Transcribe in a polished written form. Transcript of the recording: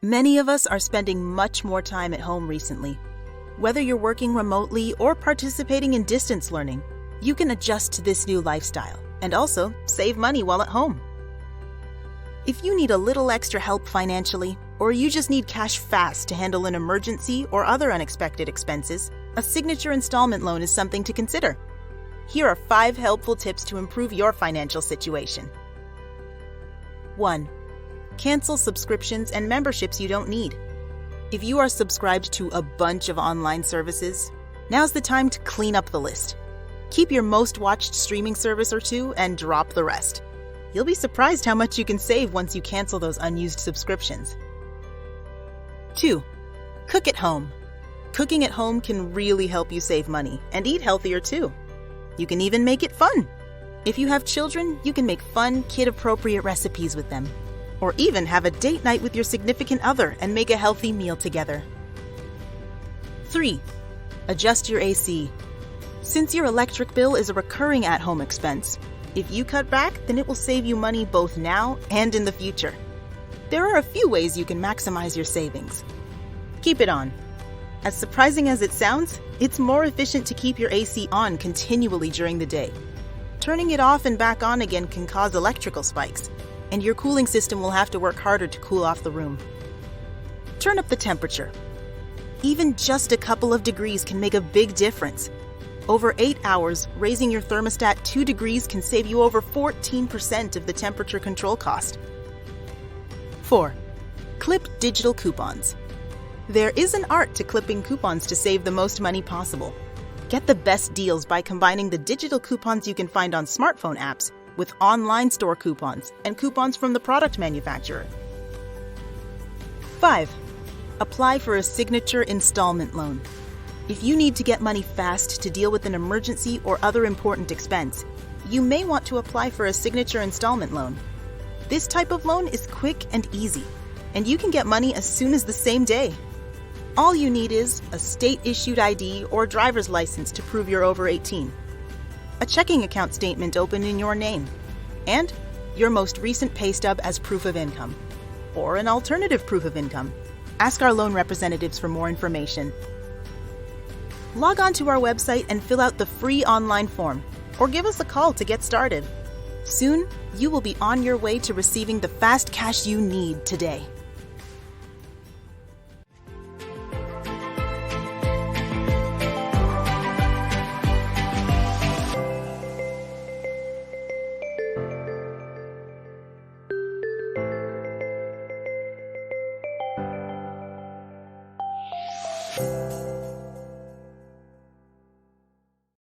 Many of us are spending much more time at home recently. Whether you're working remotely or participating in distance learning, you can adjust to this new lifestyle and also save money while at home. If you need a little extra help financially, or you just need cash fast to handle an emergency or other unexpected expenses, a signature installment loan is something to consider. Here are 5 helpful tips to improve your financial situation. 1. Cancel subscriptions and memberships you don't need. If you are subscribed to a bunch of online services, now's the time to clean up the list. Keep your most watched streaming service or 2 and drop the rest. You'll be surprised how much you can save once you cancel those unused subscriptions. 2. Cook at home. Cooking at home can really help you save money and eat healthier too. You can even make it fun. If you have children, you can make fun, kid-appropriate recipes with them. Or even have a date night with your significant other and make a healthy meal together. 3. Adjust your AC. Since your electric bill is a recurring at-home expense, if you cut back, then it will save you money both now and in the future. There are a few ways you can maximize your savings. Keep it on. As surprising as it sounds, it's more efficient to keep your AC on continually during the day. Turning it off and back on again can cause electrical spikes, and your cooling system will have to work harder to cool off the room. Turn up the temperature. Even just a couple of degrees can make a big difference. Over 8 hours, raising your thermostat 2 degrees can save you over 14% of the temperature control cost. 4. Clip digital coupons. There is an art to clipping coupons to save the most money possible. Get the best deals by combining the digital coupons you can find on smartphone apps with online store coupons and coupons from the product manufacturer. 5. Apply for a signature installment loan. If you need to get money fast to deal with an emergency or other important expense, you may want to apply for a signature installment loan. This type of loan is quick and easy, and you can get money as soon as the same day. All you need is a state-issued ID or driver's license to prove you're over 18, a checking account statement open in your name, and your most recent pay stub as proof of income, or an alternative proof of income. Ask our loan representatives for more information. Log on to our website and fill out the free online form, or give us a call to get started. Soon, you will be on your way to receiving the fast cash you need today.